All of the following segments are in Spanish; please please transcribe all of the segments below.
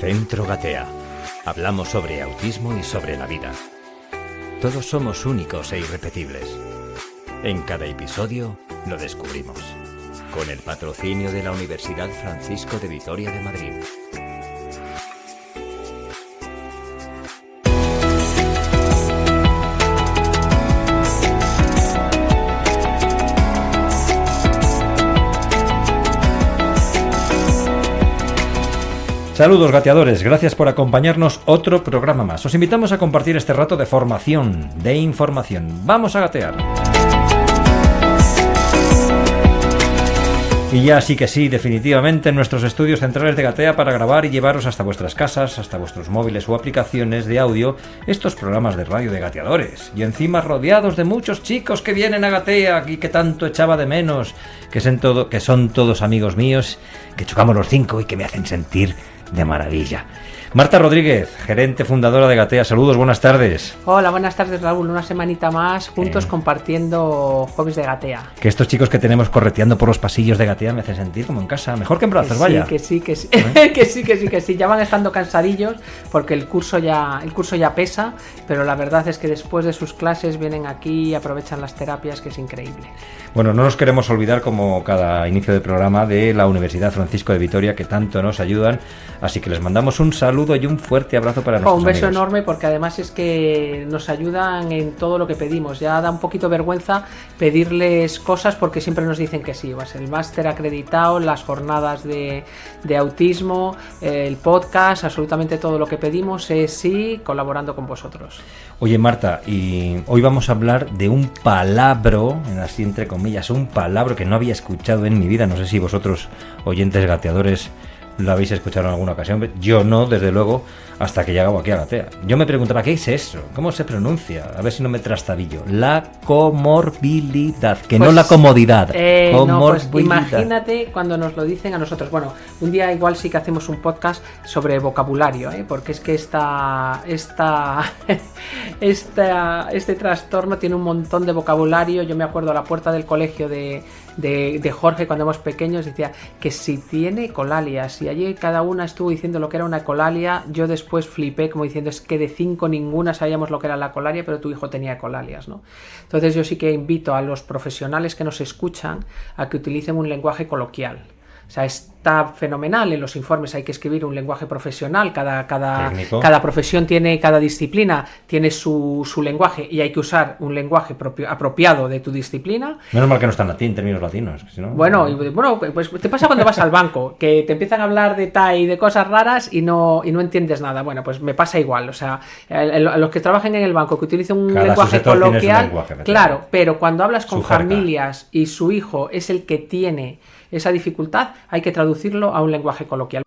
Centro Gatea. Hablamos sobre autismo y sobre la vida. Todos somos únicos e irrepetibles. En cada episodio lo descubrimos. Con el patrocinio de la Universidad Francisco de Vitoria de Madrid. Saludos gateadores, gracias por acompañarnos otro programa más. Os invitamos a compartir este rato de formación, de información. ¡Vamos a gatear! Y ya sí que sí, definitivamente en nuestros estudios centrales de Gatea para grabar y llevaros hasta vuestras casas, hasta vuestros móviles o aplicaciones de audio, estos programas de radio de gateadores. Y encima rodeados de muchos chicos que vienen a Gatea y que tanto echaba de menos, que son todos amigos míos, que chocamos los 5 y que me hacen sentir de maravilla. Marta Rodríguez, gerente fundadora de Gatea, saludos, buenas tardes. Hola, buenas tardes Raúl, una semanita más juntos compartiendo hobbies de Gatea. Que estos chicos que tenemos correteando por los pasillos de Gatea me hacen sentir como en casa, mejor que en brazos, vaya. Que sí, que sí, ya van estando cansadillos porque el curso ya pesa, pero la verdad es que después de sus clases vienen aquí y aprovechan las terapias, que es increíble. Bueno, no nos queremos olvidar, como cada inicio de programa, de la Universidad Francisco de Vitoria, que tanto nos ayudan, así que les mandamos un saludo y un fuerte abrazo para nuestros Un beso amigos. enorme, porque además es que nos ayudan en todo lo que pedimos. Ya da un poquito vergüenza pedirles cosas porque siempre nos dicen que sí. El máster acreditado, las jornadas de autismo, el podcast, absolutamente todo lo que pedimos es sí, colaborando con vosotros. Oye Marta, y hoy vamos a hablar de un palabro, así entre comillas, un palabro que no había escuchado en mi vida. No sé si vosotros, oyentes gateadores, lo habéis escuchado en alguna ocasión. Yo no, desde luego, hasta que llegaba aquí a Gatea. Yo me preguntaba, ¿qué es eso? ¿Cómo se pronuncia? A ver si no me trastabillo. La comorbilidad, que no la comodidad. Pues imagínate cuando nos lo dicen a nosotros. Bueno, un día igual sí que hacemos un podcast sobre vocabulario, porque es que este trastorno tiene un montón de vocabulario. Yo me acuerdo a la puerta del colegio de Jorge, cuando éramos pequeños, decía que si tiene colalias, y allí cada una estuvo diciendo lo que era una ecolalia. Yo después flipé como diciendo, es que de 5 ninguna sabíamos lo que era la ecolalia, pero tu hijo tenía ecolalias, ¿no? Entonces yo sí que invito a los profesionales que nos escuchan a que utilicen un lenguaje coloquial. O sea, está fenomenal, en los informes hay que escribir un lenguaje profesional, cada profesión tiene, cada disciplina tiene su lenguaje, y hay que usar un lenguaje apropiado de tu disciplina. Menos mal que no está en latín, términos latinos. Si no, bueno, pues te pasa cuando vas al banco, que te empiezan a hablar de TAI y de cosas raras y no entiendes nada. Bueno, pues me pasa igual. O sea, a los que trabajen en el banco, que utilicen un lenguaje coloquial, claro, pero cuando hablas con familias y su hijo es el que tiene esa dificultad, hay que traducirlo a un lenguaje coloquial.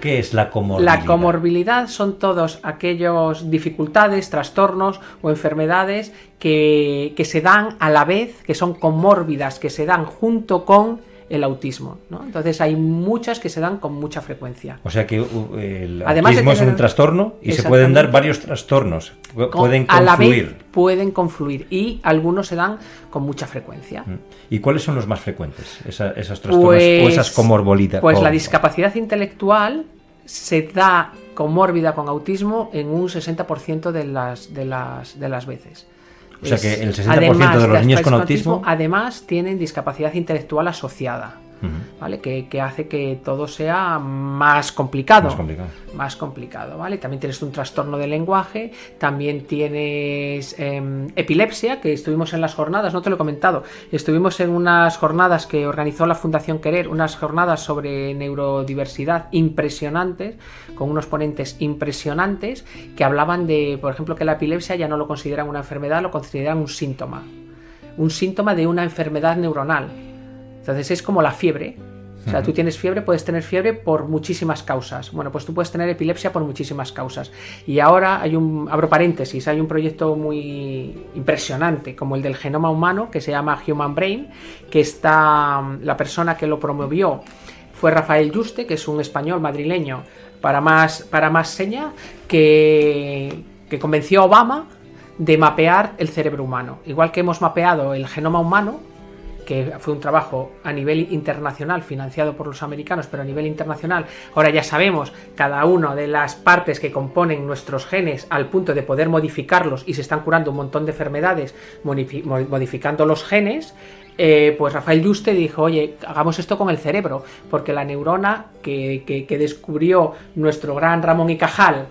¿Qué es la comorbilidad? La comorbilidad son todos aquellos dificultades, trastornos o enfermedades que se dan a la vez, que son comórbidas, que se dan junto con el autismo, ¿no? Entonces hay muchas que se dan con mucha frecuencia. O sea que el autismo es un trastorno y se pueden dar varios trastornos, pueden confluir. A la vez pueden confluir, y algunos se dan con mucha frecuencia. ¿Y cuáles son los más frecuentes, esos trastornos o esas comorbilidades? Pues la discapacidad intelectual se da comórbida con autismo en un 60% de las veces. O sea que el 60% de los niños con autismo además tienen discapacidad intelectual asociada, ¿vale? Que hace que todo sea más complicado. Más complicado, ¿vale? También tienes un trastorno del lenguaje, también tienes epilepsia, que estuvimos en las jornadas, no te lo he comentado, estuvimos en unas jornadas que organizó la Fundación Querer, unas jornadas sobre neurodiversidad impresionantes, con unos ponentes impresionantes, que hablaban de, por ejemplo, que la epilepsia ya no lo consideran una enfermedad, lo consideran un síntoma de una enfermedad neuronal. Entonces es como la fiebre. O sea, tú tienes fiebre, puedes tener fiebre por muchísimas causas. Bueno, pues tú puedes tener epilepsia por muchísimas causas. Y ahora abro paréntesis, hay un proyecto muy impresionante como el del genoma humano, que se llama Human Brain, que la persona que lo promovió fue Rafael Yuste, que es un español madrileño, para más seña, que convenció a Obama de mapear el cerebro humano. Igual que hemos mapeado el genoma humano, que fue un trabajo a nivel internacional, financiado por los americanos, pero a nivel internacional, ahora ya sabemos cada una de las partes que componen nuestros genes al punto de poder modificarlos, y se están curando un montón de enfermedades modificando los genes. Pues Rafael Yuste dijo, oye, hagamos esto con el cerebro, porque la neurona que descubrió nuestro gran Ramón y Cajal,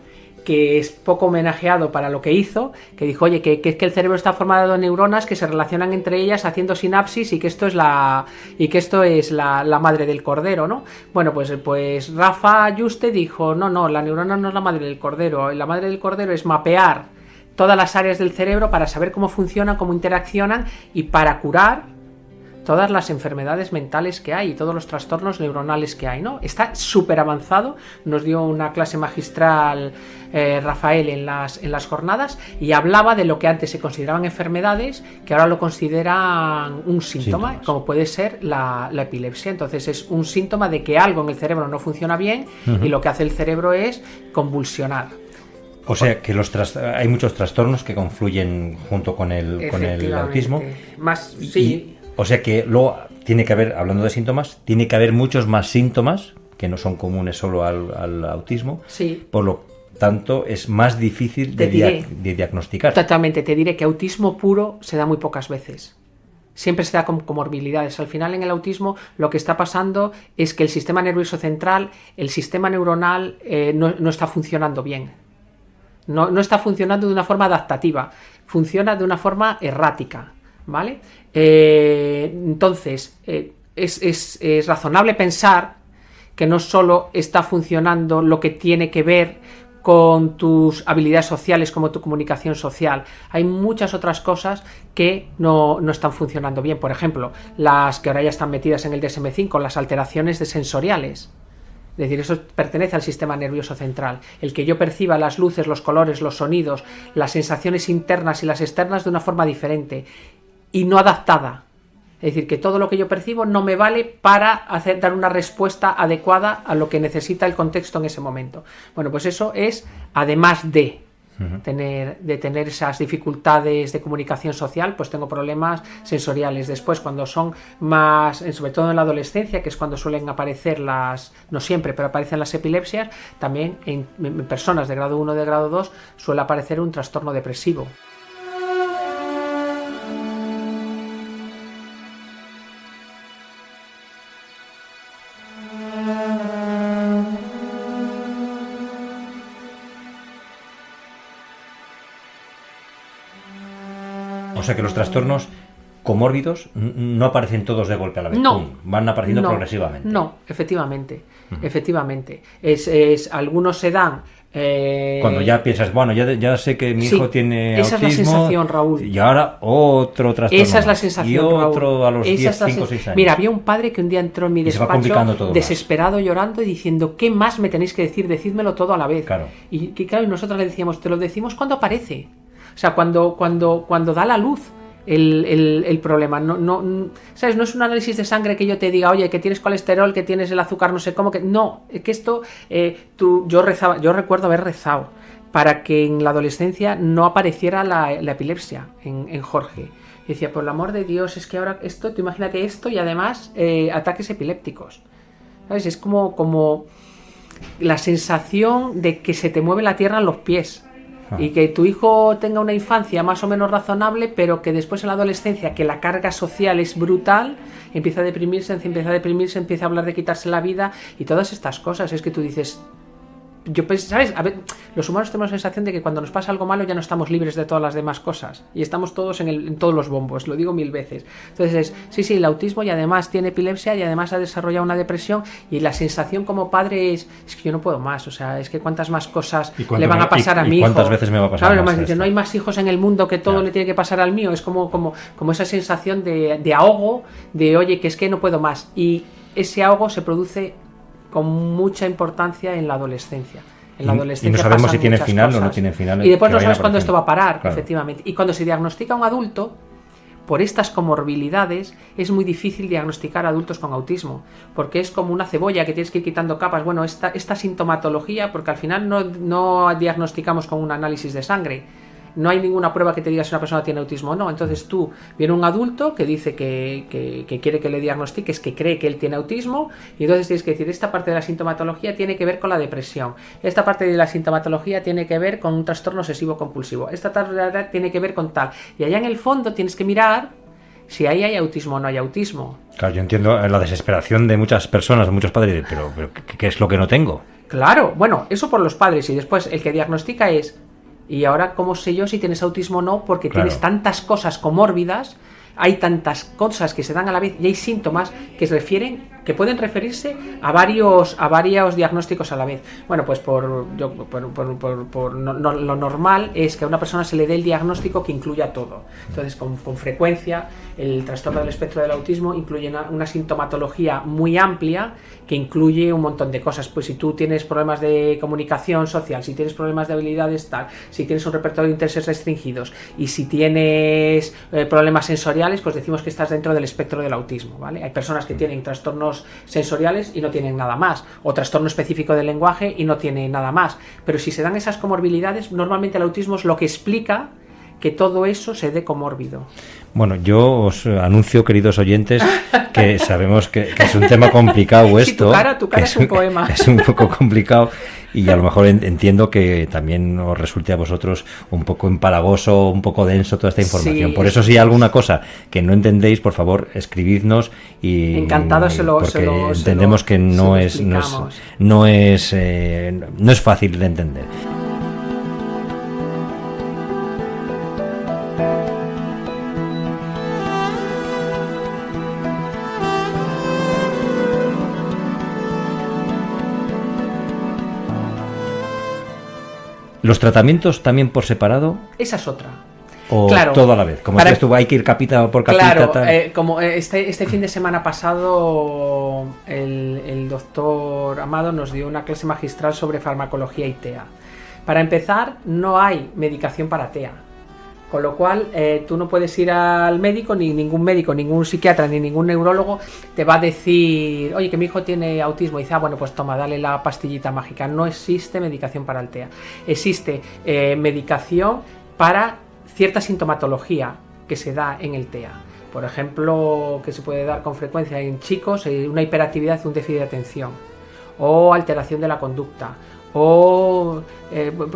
que es poco homenajeado para lo que hizo, que dijo, oye, que el cerebro está formado de neuronas que se relacionan entre ellas haciendo sinapsis, y que esto es la madre del cordero, ¿no? Bueno, pues Rafa Yuste dijo, no, la neurona no es la madre del cordero, la madre del cordero es mapear todas las áreas del cerebro para saber cómo funcionan, cómo interaccionan, y para curar todas las enfermedades mentales que hay y todos los trastornos neuronales que hay, ¿no? Está súper avanzado. Nos dio una clase magistral Rafael en las jornadas, y hablaba de lo que antes se consideraban enfermedades, que ahora lo consideran un síntoma, como puede ser la epilepsia. Entonces es un síntoma de que algo en el cerebro no funciona bien, y lo que hace el cerebro es convulsionar. O sea que hay muchos trastornos que confluyen junto con el autismo. Más, sí. O sea que luego tiene que haber, hablando de síntomas, tiene que haber muchos más síntomas que no son comunes solo al autismo. Sí. Por lo tanto, es más difícil de diagnosticar. Totalmente. Te diré que autismo puro se da muy pocas veces. Siempre se da con comorbilidades. Al final, en el autismo, lo que está pasando es que el sistema nervioso central, el sistema neuronal, no está funcionando bien. No está funcionando de una forma adaptativa. Funciona de una forma errática, ¿vale? Entonces, es razonable pensar que no solo está funcionando lo que tiene que ver con tus habilidades sociales, como tu comunicación social. Hay muchas otras cosas que no están funcionando bien. Por ejemplo, las que ahora ya están metidas en el DSM-5, las alteraciones sensoriales. Es decir, eso pertenece al sistema nervioso central. El que yo perciba las luces, los colores, los sonidos, las sensaciones internas y las externas de una forma diferente y no adaptada. Es decir, que todo lo que yo percibo no me vale para dar una respuesta adecuada a lo que necesita el contexto en ese momento. Bueno, pues eso es, además de tener esas dificultades de comunicación social, pues tengo problemas sensoriales. Después, cuando son más, sobre todo en la adolescencia, que es cuando suelen aparecer no siempre, pero aparecen las epilepsias, también en personas de grado 1, de grado 2, suele aparecer un trastorno depresivo. O sea que los trastornos comórbidos no aparecen todos de golpe a la vez. No. Van apareciendo progresivamente. No, efectivamente. Efectivamente. Algunos se dan. Cuando ya piensas, bueno, ya sé que mi hijo tiene autismo. Esa es la sensación, Raúl. Y ahora otro trastorno. Esa es la sensación, y otro Raúl. A los 10, 5, 6 años. Mira, había un padre que un día entró en mi despacho desesperado, llorando y diciendo, ¿qué más me tenéis que decir? Decídmelo todo a la vez. Claro. Y claro, nosotros le decíamos, te lo decimos cuando aparece. O sea, cuando da la luz el problema. No, ¿sabes? No es un análisis de sangre que yo te diga, oye, que tienes colesterol, que tienes el azúcar, no sé cómo, que no, es que esto, yo recuerdo haber rezado para que en la adolescencia no apareciera la epilepsia en Jorge. Y decía, por el amor de Dios, es que ahora esto, tú imagínate esto y además ataques epilépticos. ¿Sabes? Es como la sensación de que se te mueve la tierra en los pies. Y que tu hijo tenga una infancia más o menos razonable, pero que después en la adolescencia, que la carga social es brutal, empieza a deprimirse, empieza a hablar de quitarse la vida y todas estas cosas. Es que tú dices, ¿sabes? A ver, los humanos tenemos la sensación de que cuando nos pasa algo malo ya no estamos libres de todas las demás cosas y estamos todos en todos los bombos, lo digo 1000 veces. Entonces sí, el autismo, y además tiene epilepsia y además ha desarrollado una depresión, y la sensación como padre es que yo no puedo más, o sea, es que cuántas más cosas le van a pasar a mi hijo. ¿Cuántas veces me va a pasar? Claro, más no hay más hijos en el mundo que todo le tiene que pasar al mío. Es como esa sensación de ahogo, de oye, que es que no puedo más, y ese ahogo se produce con mucha importancia en la adolescencia. En la adolescencia y no sabemos si tiene final cosas. o no tiene final. Y después no sabes cuándo esto va a parar, claro. Efectivamente. Y cuando se diagnostica a un adulto, por estas comorbilidades es muy difícil diagnosticar a adultos con autismo, porque es como una cebolla que tienes que ir quitando capas. Bueno, esta sintomatología, porque al final no diagnosticamos con un análisis de sangre, no hay ninguna prueba que te diga si una persona tiene autismo o no. Entonces viene un adulto que dice que quiere que le diagnostiques, que cree que él tiene autismo, y entonces tienes que decir, esta parte de la sintomatología tiene que ver con la depresión, esta parte de la sintomatología tiene que ver con un trastorno obsesivo compulsivo, esta parte tiene que ver con tal, y allá en el fondo tienes que mirar si ahí hay autismo o no hay autismo. Claro, yo entiendo la desesperación de muchas personas, de muchos padres, pero ¿qué es lo que no tengo? Claro, bueno, eso por los padres, y después el que diagnostica es: ¿y ahora cómo sé yo si tienes autismo o no? Porque tienes tantas cosas comórbidas, hay tantas cosas que se dan a la vez y hay síntomas que pueden referirse a varios diagnósticos a la vez. Bueno, pues lo normal es que a una persona se le dé el diagnóstico que incluya todo. Entonces, con frecuencia, el trastorno del espectro del autismo incluye una sintomatología muy amplia que incluye un montón de cosas. Pues si tú tienes problemas de comunicación social, si tienes problemas de habilidades tal, si tienes un repertorio de intereses restringidos y si tienes problemas sensoriales, pues decimos que estás dentro del espectro del autismo, ¿vale? Hay personas que tienen trastornos sensoriales y no tienen nada más, o trastorno específico del lenguaje y no tienen nada más, pero si se dan esas comorbilidades, normalmente el autismo es lo que explica que todo eso se dé comórbido. Bueno, yo os anuncio, queridos oyentes, que sabemos que es un tema complicado esto. Sí, tu cara es un poema. Es un poco complicado y a lo mejor entiendo que también os resulte a vosotros un poco empalagoso, un poco denso toda esta información. Sí, por eso, si hay alguna cosa que no entendéis, por favor, escribidnos y encantado porque entendemos que no es fácil de entender. ¿Los tratamientos también por separado? Esa es otra. ¿O todo a la vez? Como dices tú, hay que ir capita por capita. Claro, como este fin de semana pasado el doctor Amado nos dio una clase magistral sobre farmacología y TEA. Para empezar, no hay medicación para TEA. Con lo cual, tú no puedes ir al médico, ningún psiquiatra, ni ningún neurólogo te va a decir, oye, que mi hijo tiene autismo. Y dice, bueno, pues toma, dale la pastillita mágica. No existe medicación para el TEA. Existe medicación para cierta sintomatología que se da en el TEA. Por ejemplo, que se puede dar con frecuencia en chicos, una hiperactividad, un déficit de atención, o alteración de la conducta, o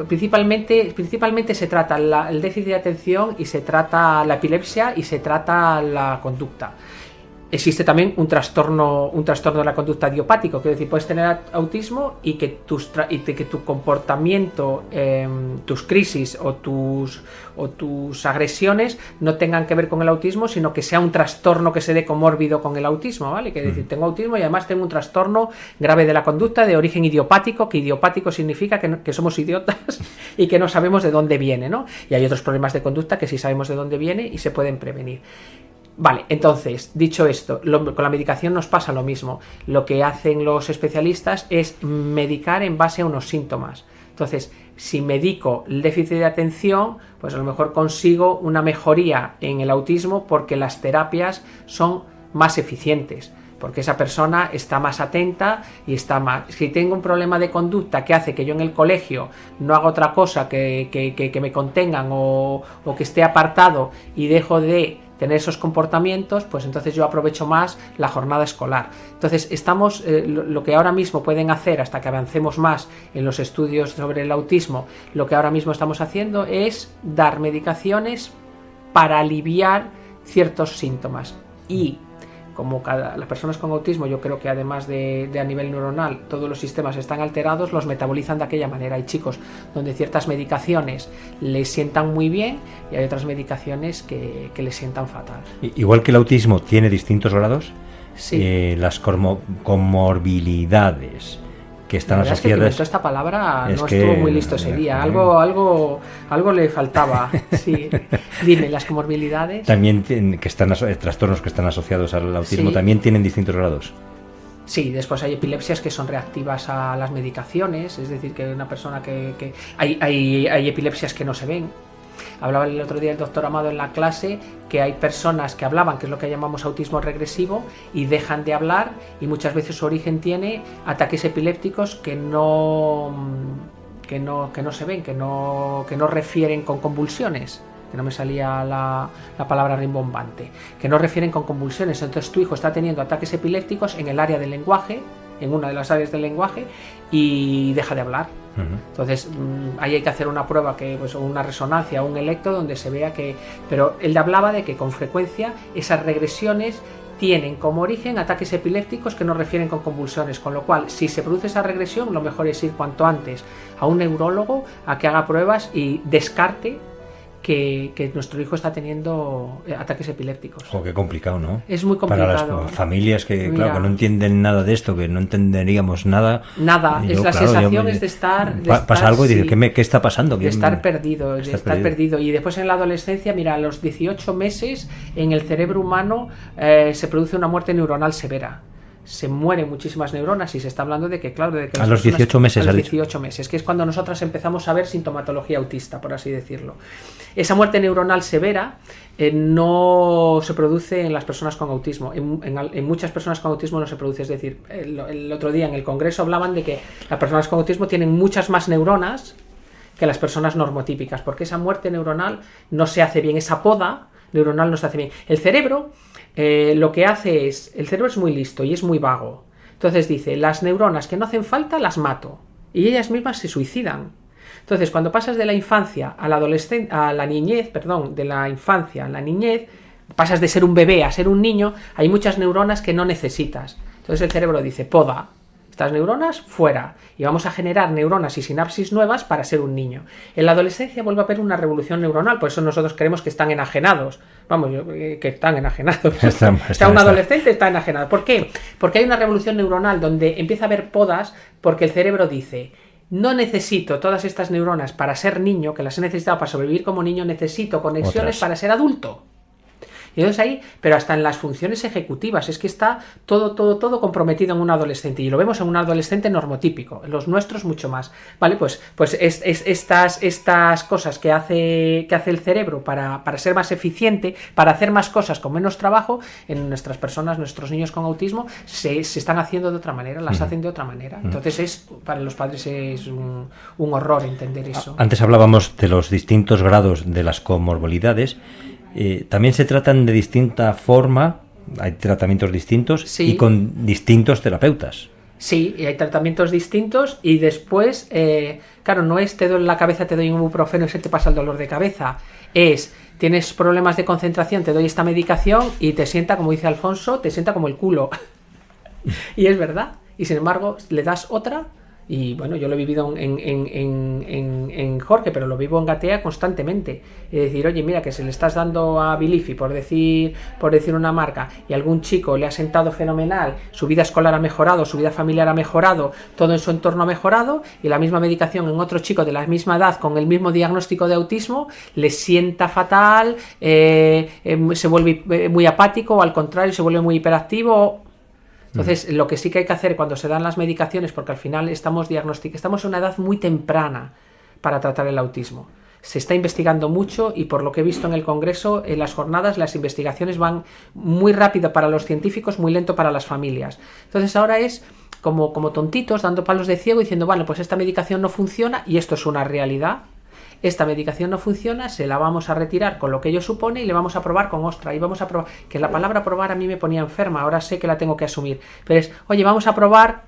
principalmente se trata el déficit de atención y se trata la epilepsia y se trata la conducta. Existe también un trastorno de la conducta idiopático, que es decir, puedes tener autismo y que tu comportamiento, tus crisis o tus agresiones no tengan que ver con el autismo, sino que sea un trastorno que se dé comórbido con el autismo, ¿vale? Que es decir, tengo autismo y además tengo un trastorno grave de la conducta de origen idiopático, que idiopático significa que somos idiotas y que no sabemos de dónde viene, ¿no? Y hay otros problemas de conducta que sí sabemos de dónde viene y se pueden prevenir. Vale, entonces, dicho esto, con la medicación nos pasa lo mismo. Lo que hacen los especialistas es medicar en base a unos síntomas. Entonces, si medico el déficit de atención, pues a lo mejor consigo una mejoría en el autismo porque las terapias son más eficientes, porque esa persona está más atenta y está más... Si tengo un problema de conducta que hace que yo en el colegio no haga otra cosa que me contengan o que esté apartado y dejo de tener esos comportamientos, pues entonces yo aprovecho más la jornada escolar. Entonces lo que ahora mismo pueden hacer, hasta que avancemos más en los estudios sobre el autismo, lo que ahora mismo estamos haciendo es dar medicaciones para aliviar ciertos síntomas. Y como las personas con autismo, yo creo que además de a nivel neuronal, todos los sistemas están alterados, los metabolizan de aquella manera. Hay chicos donde ciertas medicaciones les sientan muy bien y hay otras medicaciones que les sientan fatal. Igual que el autismo tiene distintos grados, sí. Las comorbilidades que están asociadas... Es que esta palabra no estuvo muy listo ese día. Algo le faltaba. Sí. Dime, las comorbilidades. También trastornos que están asociados al autismo, sí. También tienen distintos grados. Sí, después hay epilepsias que son reactivas a las medicaciones, es decir, que una persona que hay epilepsias que no se ven. Hablaba el otro día el doctor Amado en la clase que hay personas que hablaban, que es lo que llamamos autismo regresivo, y dejan de hablar, y muchas veces su origen tiene ataques epilépticos que no se ven, que no refieren con convulsiones, que no me salía la palabra rimbombante, que no refieren con convulsiones. Entonces tu hijo está teniendo ataques epilépticos en el área del lenguaje, en una de las áreas del lenguaje, y deja de hablar. Entonces ahí hay que hacer una prueba, pues, una resonancia, un electro, donde se vea que... Pero él hablaba de que con frecuencia esas regresiones tienen como origen ataques epilépticos que no refieren con convulsiones, con lo cual, si se produce esa regresión, lo mejor es ir cuanto antes a un neurólogo a que haga pruebas y descarte que nuestro hijo está teniendo ataques epilépticos. Oh, qué complicado, ¿no? Es muy complicado. Para las familias que, claro, que no entienden nada de esto, que no entenderíamos nada. Nada, es la sensación es de estar... Pasa algo y dices, ¿qué está pasando? De estar perdido, de estar perdido. Y después en la adolescencia, mira, a los 18 meses en el cerebro humano se produce una muerte neuronal severa. Se mueren muchísimas neuronas y se está hablando de que, claro, de que a los 18 meses. A los 18 meses, que es cuando nosotras empezamos a ver sintomatología autista, por así decirlo. Esa muerte neuronal severa no se produce en las personas con autismo. En muchas personas con autismo no se produce. Es decir, el otro día en el congreso hablaban de que las personas con autismo tienen muchas más neuronas que las personas normotípicas, porque esa muerte neuronal no se hace bien, esa poda neuronal no se hace bien. El cerebro... lo que hace es, el cerebro es muy listo y es muy vago. Entonces dice, las neuronas que no hacen falta las mato, y ellas mismas se suicidan. Entonces, cuando pasas de la infancia a la niñez, de la infancia a la niñez, pasas de ser un bebé a ser un niño, hay muchas neuronas que no necesitas. Entonces el cerebro dice, poda estas neuronas fuera, y vamos a generar neuronas y sinapsis nuevas para ser un niño. En la adolescencia vuelve a haber una revolución neuronal, por eso nosotros creemos que están enajenados. Vamos, que están enajenados. Está un adolescente, está enajenado. ¿Por qué? Porque hay una revolución neuronal donde empieza a haber podas, porque el cerebro dice, no necesito todas estas neuronas para ser niño, que las he necesitado para sobrevivir como niño, necesito conexiones para ser adulto. Y entonces ahí, pero hasta en las funciones ejecutivas, es que está todo comprometido en un adolescente, y lo vemos en un adolescente normotípico, en los nuestros mucho más, ¿vale? Pues estas cosas que hace el cerebro para ser más eficiente, para hacer más cosas con menos trabajo, en nuestras personas, nuestros niños con autismo, se están haciendo de otra manera, las hacen de otra manera. Entonces para los padres es un horror entender eso. Antes hablábamos de los distintos grados de las comorbilidades. También se tratan de distinta forma, hay tratamientos distintos, sí, y con distintos terapeutas. Sí, y hay tratamientos distintos, y después, claro, no es te doy la cabeza, te doy un ibuprofeno y se te pasa el dolor de cabeza. Es, tienes problemas de concentración, te doy esta medicación y te sienta, como dice Alfonso, te sienta como el culo. Y es verdad. Y sin embargo, le das otra. Y bueno, yo lo he vivido en Jorge, pero lo vivo en Gatea constantemente. Es decir, oye, mira, que se le estás dando a Bilifi, por decir una marca, y algún chico le ha sentado fenomenal, su vida escolar ha mejorado, su vida familiar ha mejorado, todo en su entorno ha mejorado, y la misma medicación en otro chico de la misma edad, con el mismo diagnóstico de autismo, le sienta fatal, se vuelve muy apático, o al contrario, se vuelve muy hiperactivo. Entonces, lo que sí que hay que hacer cuando se dan las medicaciones, porque al final estamos en una edad muy temprana para tratar el autismo. Se está investigando mucho, y por lo que he visto en el Congreso, en las jornadas, las investigaciones van muy rápido para los científicos, muy lento para las familias. Entonces ahora es como tontitos, dando palos de ciego, diciendo, vale, pues esta medicación no funciona, y esto es una realidad. Esta medicación no funciona, se la vamos a retirar con lo que ello supone, y le vamos a probar con ostra, y vamos a probar, que la palabra probar a mí me ponía enferma, ahora sé que la tengo que asumir, pero es, oye, vamos a probar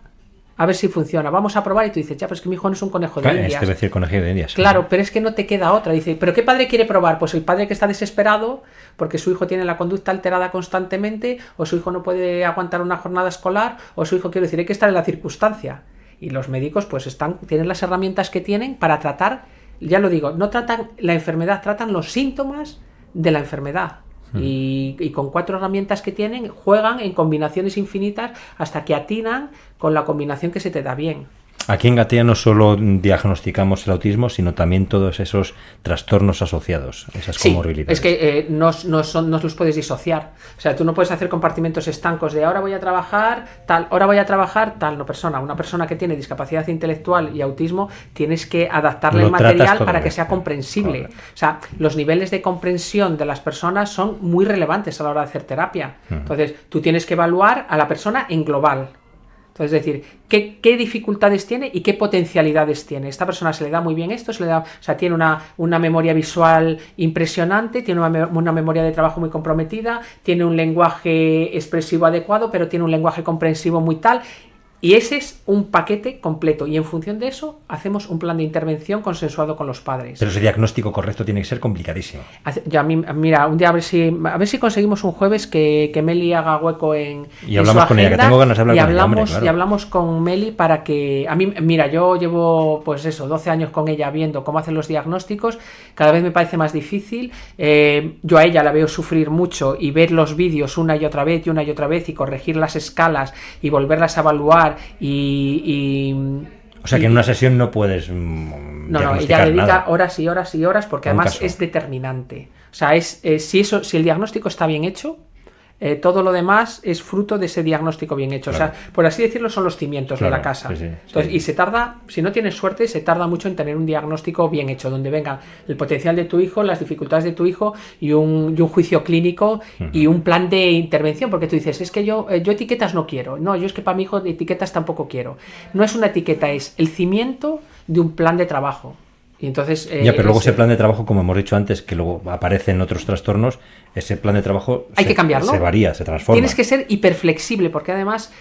a ver si funciona, vamos a probar, y tú dices, ya, pero es que mi hijo no es un conejo de indias. Debe decir conejillo de indias. Claro, pero es que no te queda otra. Dice, ¿pero qué padre quiere probar? Pues el padre que está desesperado porque su hijo tiene la conducta alterada constantemente, o su hijo no puede aguantar una jornada escolar, o su hijo, quiero decir, hay que estar en la circunstancia. Y los médicos pues tienen las herramientas que tienen para tratar. Ya lo digo, no tratan la enfermedad, tratan los síntomas de la enfermedad. Y con 4 herramientas que tienen, juegan en combinaciones infinitas hasta que atinan con la combinación que se te da bien. Aquí en Gatea no solo diagnosticamos el autismo, sino también todos esos trastornos asociados, esas comorbilidades. Es que no los puedes disociar. O sea, tú no puedes hacer compartimentos estancos de ahora voy a trabajar tal, ahora voy a trabajar tal. No, una persona que tiene discapacidad intelectual y autismo, tienes que adaptarle el material para que sea comprensible. Correcto. O sea, los niveles de comprensión de las personas son muy relevantes a la hora de hacer terapia. Entonces, tú tienes que evaluar a la persona en global. Es decir, ¿qué dificultades tiene y qué potencialidades tiene? Esta persona se le da muy bien esto, tiene una memoria visual impresionante, tiene una memoria de trabajo muy comprometida, tiene un lenguaje expresivo adecuado, pero tiene un lenguaje comprensivo muy tal. Y ese es un paquete completo y en función de eso hacemos un plan de intervención consensuado con los padres. Pero ese diagnóstico correcto tiene que ser complicadísimo. Mira, un día a ver si conseguimos un jueves que Meli haga hueco en y hablamos con ella, que tengo ganas de hablar con ella, hombre, claro. Y hablamos con Meli para que... A mí, mira, yo llevo 12 años con ella viendo cómo hacen los diagnósticos, cada vez me parece más difícil. Yo a ella la veo sufrir mucho y ver los vídeos una y otra vez y corregir las escalas y volverlas a evaluar. O sea que en una sesión no puedes no, ella dedica nada. Horas y horas y horas porque además es determinante. O sea, si el diagnóstico está bien hecho, todo lo demás es fruto de ese diagnóstico bien hecho. Claro. O sea, por así decirlo, son los cimientos de la casa. Entonces, y se tarda, si no tienes suerte, se tarda mucho en tener un diagnóstico bien hecho, donde venga el potencial de tu hijo, las dificultades de tu hijo y un juicio clínico y un plan de intervención, porque tú dices, es que yo etiquetas no quiero. No, yo es que para mi hijo etiquetas tampoco quiero. No es una etiqueta, es el cimiento de un plan de trabajo. Y entonces, pero luego ese plan de trabajo, como hemos dicho antes, que luego aparece en otros trastornos, ese plan de trabajo hay que cambiarlo. Se varía, se transforma. Tienes que ser hiperflexible, porque además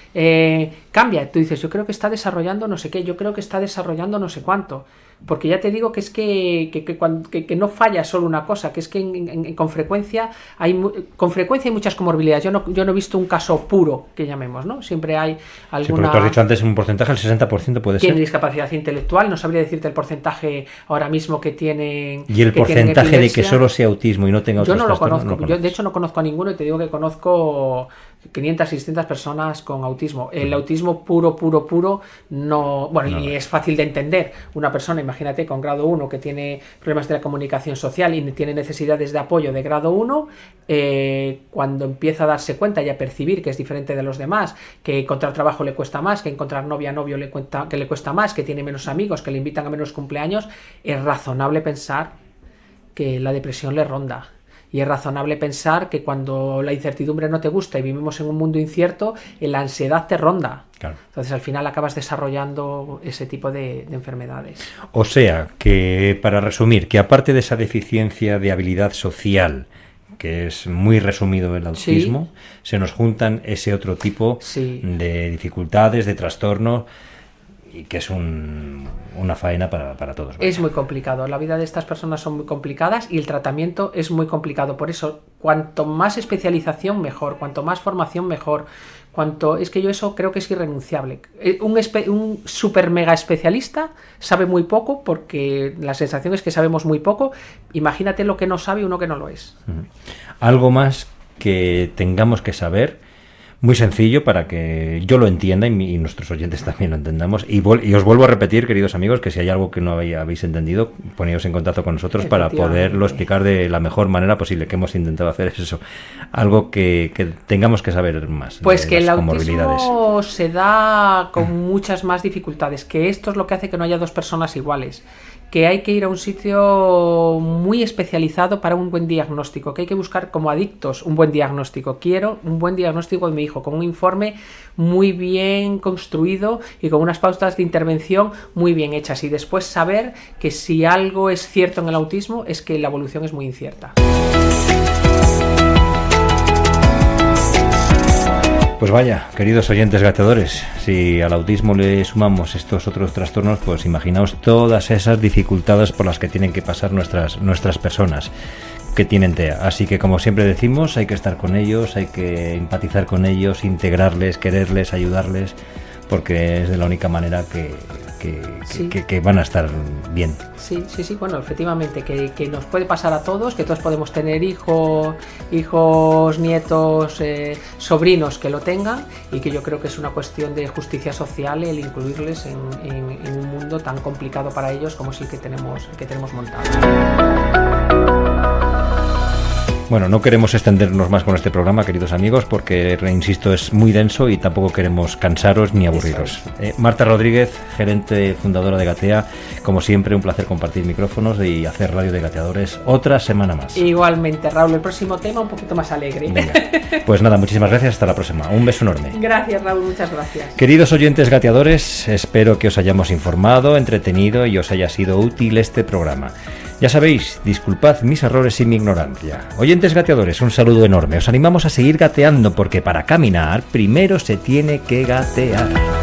cambia. Tú dices, yo creo que está desarrollando no sé qué, yo creo que está desarrollando no sé cuánto. Porque ya te digo que es que no falla solo una cosa, que es que con frecuencia hay muchas comorbilidades. Yo no he visto un caso puro, que llamemos, ¿no? Siempre hay alguna... Sí, porque tú has dicho antes un porcentaje, el 60% puede ser. Tiene discapacidad intelectual, no sabría decirte el porcentaje ahora mismo que tienen. ¿Y el porcentaje de que solo sea autismo y no tenga otros trastornos? Yo no lo conozco. Yo, de hecho, no conozco a ninguno y te digo que conozco 500, 600 personas con autismo. El autismo puro, no... Bueno, y es fácil de entender. Una persona, imagínate, con grado 1 que tiene problemas de la comunicación social y tiene necesidades de apoyo de grado 1, cuando empieza a darse cuenta y a percibir que es diferente de los demás, que encontrar trabajo le cuesta más, que encontrar novio le cuesta más, que tiene menos amigos, que le invitan a menos cumpleaños, es razonable pensar que la depresión le ronda. Y es razonable pensar que cuando la incertidumbre no te gusta y vivimos en un mundo incierto, la ansiedad te ronda. Claro. Entonces al final acabas desarrollando ese tipo de enfermedades. O sea, que para resumir, que aparte de esa deficiencia de habilidad social, que es muy resumido el autismo, se nos juntan ese otro tipo de dificultades, de trastornos, y que es una faena para todos. Es muy complicado, la vida de estas personas son muy complicadas y el tratamiento es muy complicado. Por eso, cuanto más especialización mejor, cuanto más formación mejor, es que yo eso creo que es irrenunciable. Un super mega especialista sabe muy poco, porque la sensación es que sabemos muy poco. Imagínate lo que no sabe uno que no lo es. Algo más que tengamos que saber, muy sencillo para que yo lo entienda y nuestros oyentes también lo entendamos. Y os vuelvo a repetir, queridos amigos, que si hay algo que no habéis entendido, poneos en contacto con nosotros para poderlo explicar de la mejor manera posible, que hemos intentado hacer eso. Algo que tengamos que saber más. Pues que el autismo se da con muchas más dificultades, que esto es lo que hace que no haya dos personas iguales, que hay que ir a un sitio muy especializado para un buen diagnóstico, que hay que buscar como adictos un buen diagnóstico. Quiero un buen diagnóstico de mi hijo, con un informe muy bien construido y con unas pautas de intervención muy bien hechas, y después saber que si algo es cierto en el autismo es que la evolución es muy incierta. Pues vaya, queridos oyentes gateadores, si al autismo le sumamos estos otros trastornos, pues imaginaos todas esas dificultades por las que tienen que pasar nuestras personas que tienen TEA. Así que, como siempre decimos, hay que estar con ellos, hay que empatizar con ellos, integrarles, quererles, ayudarles, porque es de la única manera que van a estar bien. Sí, bueno, efectivamente, que nos puede pasar a todos, que todos podemos tener hijos, nietos, sobrinos que lo tengan, y que yo creo que es una cuestión de justicia social el incluirles en un mundo tan complicado para ellos como es el que tenemos montado. Bueno, no queremos extendernos más con este programa, queridos amigos, porque, insisto, es muy denso y tampoco queremos cansaros ni aburriros. Marta Rodríguez, gerente fundadora de Gatea, como siempre, un placer compartir micrófonos y hacer Radio de Gateadores otra semana más. Igualmente, Raúl, el próximo tema un poquito más alegre. Venga. Pues nada, muchísimas gracias, hasta la próxima. Un beso enorme. Gracias, Raúl, muchas gracias. Queridos oyentes gateadores, espero que os hayamos informado, entretenido y os haya sido útil este programa. Ya sabéis, disculpad mis errores y mi ignorancia. Oyentes gateadores, un saludo enorme. Os animamos a seguir gateando porque para caminar primero se tiene que gatear.